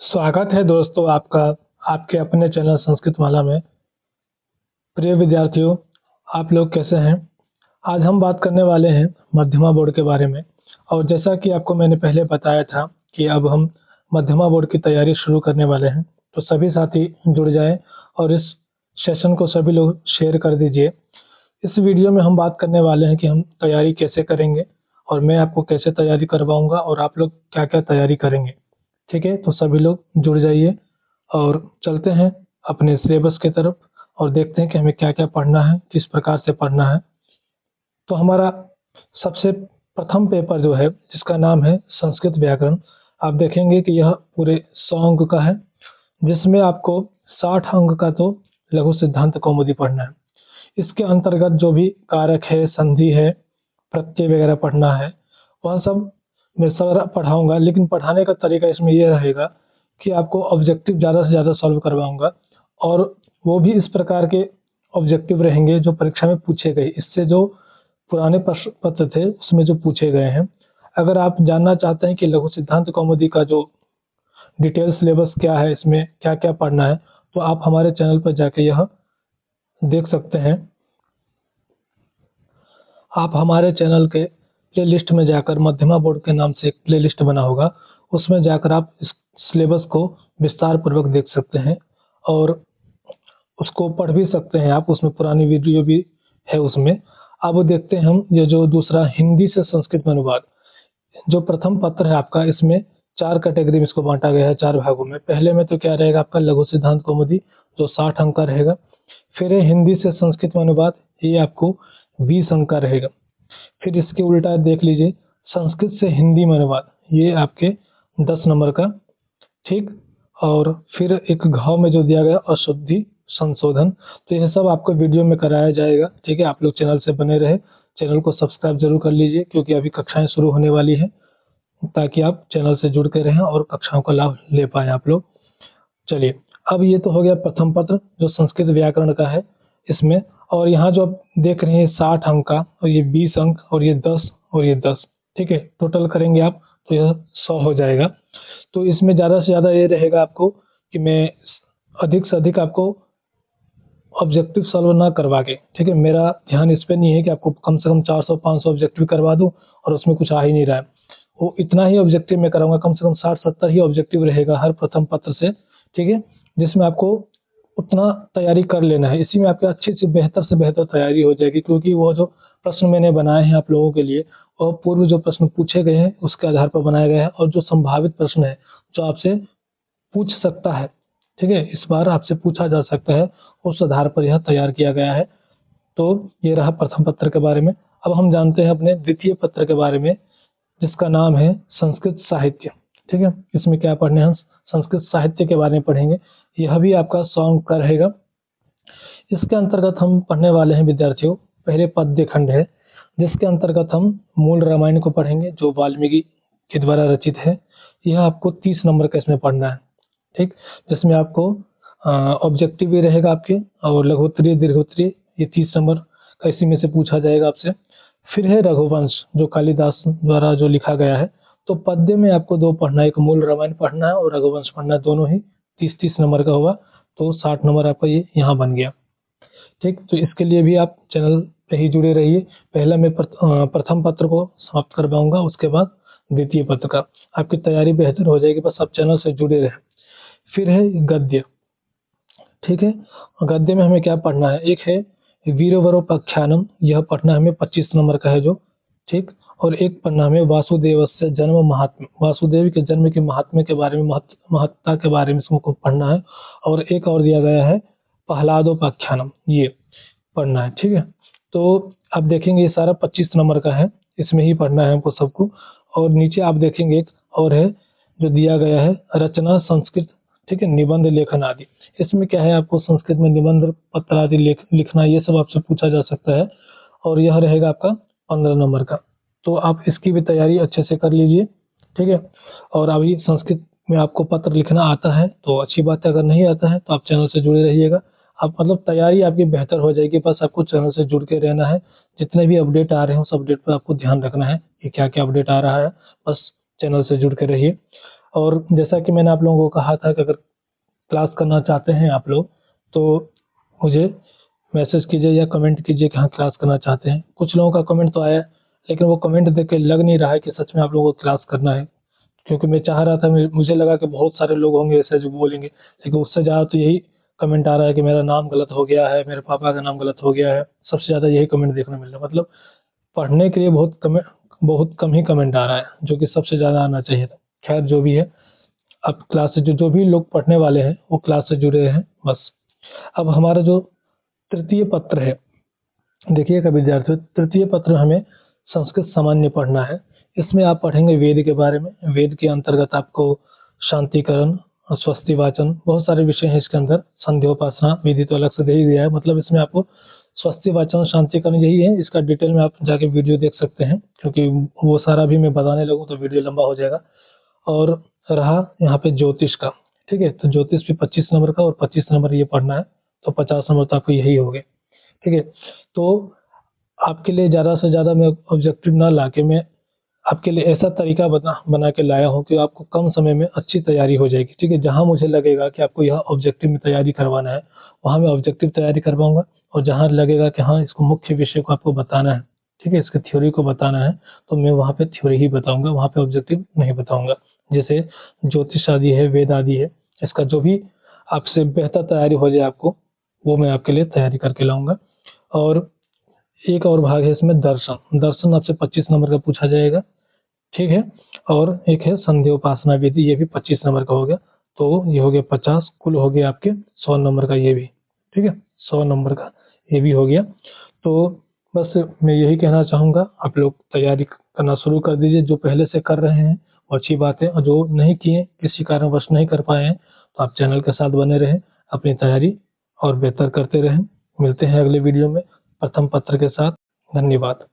स्वागत है दोस्तों आपका आपके अपने चैनल संस्कृत माला में। प्रिय विद्यार्थियों, आप लोग कैसे हैं? आज हम बात करने वाले हैं मध्यमा बोर्ड के बारे में। और जैसा कि आपको मैंने पहले बताया था कि अब हम मध्यमा बोर्ड की तैयारी शुरू करने वाले हैं, तो सभी साथी जुड़ जाएं और इस सेशन को सभी लोग शेयर कर दीजिए। इस वीडियो में हम बात करने वाले हैं कि हम तैयारी कैसे करेंगे और मैं आपको कैसे तैयारी करवाऊंगा और आप लोग क्या-क्या तैयारी करेंगे। ठीक है, तो सभी लोग जुड़ जाइए और चलते हैं अपने सिलेबस की तरफ और देखते हैं कि हमें क्या-क्या पढ़ना है, किस प्रकार से पढ़ना है। तो हमारा सबसे प्रथम पेपर जो है, जिसका नाम है संस्कृत व्याकरण, आप देखेंगे कि यह पूरे 100 अंक का है, जिसमें आपको 60 अंक का तो लघु सिद्धांत कौमुदी पढ़ना है। इसके अंतर्गत जो भी कारक है, संधि है, प्रत्यय वगैरह पढ़ना है, वह सब मैं सारा पढ़ाऊँगा। लेकिन पढ़ाने का तरीका इसमें ये रहेगा कि आपको ऑब्जेक्टिव ज़्यादा से ज़्यादा सॉल्व करवाऊँगा और वो भी इस प्रकार के ऑब्जेक्टिव रहेंगे जो परीक्षा में पूछे गए। इससे जो पुराने प्रश्न पत्र थे उसमें जो पूछे गए हैं। अगर आप जानना चाहते हैं कि लघु सिद्धांत कौमुदी का जो डिटेल सिलेबस क्या है, इसमें क्या-क्या पढ़ना है, तो आप हमारे चैनल पर जाके यह देख सकते हैं। आप हमारे चैनल के प्लेलिस्ट में जाकर मध्यमा बोर्ड के नाम से एक प्लेलिस्ट बना होगा, उसमें जाकर आप इस सिलेबस को विस्तार पूर्वक देख सकते हैं और उसको पढ़ भी सकते हैं आप, उसमें पुरानी वीडियो भी है उसमें। अब देखते हैं हम ये जो दूसरा हिंदी से संस्कृत में अनुवाद, जो प्रथम पत्र है आपका, इसमें 4 कैटेगरी में इसको बाँटा गया है, 4 भागों में। पहले में तो क्या रहेगा आपका लघु सिद्धांत कौमुदी, जो 60 अंक का रहेगा। फिर है हिंदी से संस्कृत में अनुवाद, ये आपको 20 अंक का रहेगा। फिर इसके उल्टा देख लीजिए संस्कृत से हिंदी में अनुवाद, ये आपके 10 नंबर का, ठीक। और फिर एक घ में जो दिया गया अशुद्धि संशोधन, तो यह सब आपको वीडियो में कराया जाएगा, ठीक है। आप लोग चैनल से बने रहे, चैनल को सब्सक्राइब जरूर कर लीजिए क्योंकि अभी कक्षाएं शुरू होने वाली हैं, ताकि आप चैनल से जुड़ के रहें और कक्षाओं का लाभ ले पाएँ आप लोग। चलिए, अब ये तो हो गया प्रथम पत्र जो संस्कृत व्याकरण का है इसमें। और यहाँ जो आप देख रहे हैं 60 अंक का, और ये 20 अंक, और ये 10 और ये 10, ठीक है। टोटल करेंगे आप तो यह 100 हो जाएगा। तो इसमें ज़्यादा से ज़्यादा ये रहेगा आपको कि मैं अधिक से अधिक आपको ऑब्जेक्टिव सॉल्व ना करवा के, ठीक है। मेरा ध्यान इस पे नहीं है कि आपको कम से कम 400-500 ऑब्जेक्टिव करवा दूँ और उसमें कुछ आ ही नहीं रहा है। वो इतना ही ऑब्जेक्टिव मैं कराऊँगा, कम से कम 60-70 ही ऑब्जेक्टिव रहेगा हर प्रथम पत्र से, ठीक है। जिसमें आपको उतना तैयारी कर लेना है। इसी में आपकी अच्छी से बेहतर तैयारी हो जाएगी, क्योंकि वो जो प्रश्न मैंने बनाए हैं आप लोगों के लिए, और पूर्व जो प्रश्न पूछे गए हैं उसके आधार पर बनाए गए हैं, और जो संभावित प्रश्न है जो आपसे पूछ सकता है, ठीक है, इस बार आपसे पूछा जा सकता है, उस आधार पर यह तैयार किया गया है। तो ये रहा प्रथम पत्र के बारे में। अब हम जानते हैं अपने द्वितीय पत्र के बारे में, जिसका नाम है संस्कृत साहित्य, ठीक है। इसमें क्या पढ़ने हैं? हम संस्कृत साहित्य के बारे में पढ़ेंगे। यह भी आपका 100 अंक का रहेगा। इसके अंतर्गत हम पढ़ने वाले हैं विद्यार्थियों, पहले पद्य खंड है, जिसके अंतर्गत हम मूल रामायण को पढ़ेंगे जो वाल्मीकि के द्वारा रचित है। यह आपको 30 नंबर का इसमें पढ़ना है, ठीक। जिसमें आपको ऑब्जेक्टिव भी रहेगा आपके, और लघुत्तरीय, दीर्घोत्तरीय, ये 30 नंबर का इसी में से पूछा जाएगा आपसे। फिर है रघुवंश, जो कालिदास द्वारा जो लिखा गया है। तो पद्य में आपको 2 पढ़ना है, एक मूल रामायण पढ़ना है और रघुवंश पढ़ना है, दोनों ही 30-30 नंबर का होगा। तो 60 नंबर आपका ये यहाँ बन गया, ठीक। तो इसके लिए भी आप चैनल पे ही जुड़े रहिए। पहला मैं प्रथम पत्र को समाप्त करवाऊँगा, उसके बाद द्वितीय पत्र का। आपकी तैयारी बेहतर हो जाएगी, बस आप चैनल से जुड़े रहें। फिर है गद्य, ठीक है। गद्य में हमें क्या पढ़ना है? एक है वीरवरोपाख्यानम, यह पढ़ना हमें 25 नंबर का है जो, ठीक। और एक पढ़ना हमें वासुदेवस्य जन्म महात्म्य, वासुदेव के जन्म के महात्म्य के बारे में, महत्ता के बारे में इसको पढ़ना है। और एक और दिया गया है प्रहलादोपाख्यानम, ये पढ़ना है, ठीक है। तो आप देखेंगे ये सारा 25 नंबर का है, इसमें ही पढ़ना है हमको सबको। और नीचे आप देखेंगे एक और है जो दिया गया है रचना संस्कृत, ठीक है, निबंध लेखन आदि। इसमें क्या है, आपको संस्कृत में निबंध पत्र आदि लिखना, ये सब आपसे पूछा जा सकता है, और यह रहेगा आपका 15 नंबर का। तो आप इसकी भी तैयारी अच्छे से कर लीजिए, ठीक है। और अभी संस्कृत में आपको पत्र लिखना आता है तो अच्छी बात है, अगर नहीं आता है तो आप चैनल से जुड़े रहिएगा। आप मतलब तैयारी आपकी बेहतर हो जाएगी, बस आपको चैनल से जुड़ के रहना है। जितने भी अपडेट आ रहे हैं उस अपडेट पर आपको ध्यान रखना है कि क्या-क्या अपडेट आ रहा है, बस चैनल से जुड़ के रहिए। और जैसा कि मैंने आप लोगों को कहा था कि अगर क्लास करना चाहते हैं आप लोग तो मुझे मैसेज कीजिए या कमेंट कीजिए कि हाँ क्लास करना चाहते हैं। कुछ लोगों का कमेंट तो आया, लेकिन वो कमेंट देख के लग नहीं रहा है कि सच में आप लोगों को क्लास करना है। क्योंकि मैं चाह रहा था, मुझे लगा कि बहुत सारे लोग होंगे ऐसे जो बोलेंगे, लेकिन उससे ज़्यादा तो यही कमेंट आ रहा है कि मेरा नाम गलत हो गया है, मेरे पापा का नाम गलत हो गया है। सबसे ज़्यादा यही कमेंट देखने मिल रहा है। मतलब पढ़ने के लिए बहुत कम ही कमेंट आ रहा है, जो कि सबसे ज़्यादा आना चाहिए था। खैर जो भी है, अब क्लास से जो भी लोग पढ़ने वाले हैं वो क्लास से जुड़े हैं बस। अब हमारा जो तृतीय पत्र है, देखिएगा विद्यार्थियों, तृतीय पत्र हमें संस्कृत सामान्य पढ़ना है। इसमें आप पढ़ेंगे वेद के बारे में। वेद के अंतर्गत आपको शांतिकरण, स्वस्ति वाचन, बहुत सारे विषय हैं इसके अंदर। संध्योपासना विधि तो अलग से दे ही दिया है। मतलब इसमें आपको स्वस्ति वाचन, शांतिकरण यही है। इसका डिटेल में आप जाके वीडियो देख सकते हैं, क्योंकि वो सारा भी मैं बताने लगूँ तो वीडियो लंबा हो जाएगा। और रहा यहाँ पे ज्योतिष का, ठीक है, तो ज्योतिष भी 25 नंबर का और 25 नंबर ये पढ़ना है, तो 50 नंबर तो आपको यही हो गए, ठीक है। तो आपके लिए ज़्यादा से ज़्यादा मैं ऑब्जेक्टिव ना लाके मैं आपके लिए ऐसा तरीका बना बना के लाया हूँ कि आपको कम समय में अच्छी तैयारी हो जाएगी, ठीक है। जहाँ मुझे लगेगा कि आपको यह ऑब्जेक्टिव में तैयारी करवाना है, वहाँ मैं ऑब्जेक्टिव तैयारी करवाऊँगा। और जहाँ लगेगा कि हाँ, इसको मुख्य विषय को आपको बताना है, ठीक है, इसकी थ्योरी को बताना है, तो मैं वहाँ पे थ्योरी ही बताऊँगा, वहाँ पे ऑब्जेक्टिव नहीं बताऊँगा। जैसे ज्योतिष आदि है, वेद आदि है, इसका जो भी आपसे बेहतर तैयारी हो जाए आपको, वो मैं आपके लिए तैयारी करके लाऊँगा। और एक और भाग है इसमें दर्शन। दर्शन आपसे 25 नंबर का पूछा जाएगा, ठीक है। और एक है संध्योपासना विधि, ये भी 25 नंबर का हो गया। तो ये हो गया 50, कुल हो गया आपके 100 नंबर का ये भी, ठीक है। 100 नंबर का ये भी हो गया। तो बस मैं यही कहना चाहूँगा, आप लोग तैयारी करना शुरू कर दीजिए। जो पहले से कर रहे हैं वो अच्छी बात है, और जो नहीं किए, किसी कारणवश नहीं कर पाए हैं, तो आप चैनल के साथ बने रहें, अपनी तैयारी और बेहतर करते रहें। मिलते हैं अगले वीडियो में प्रथम पत्र के साथ। धन्यवाद।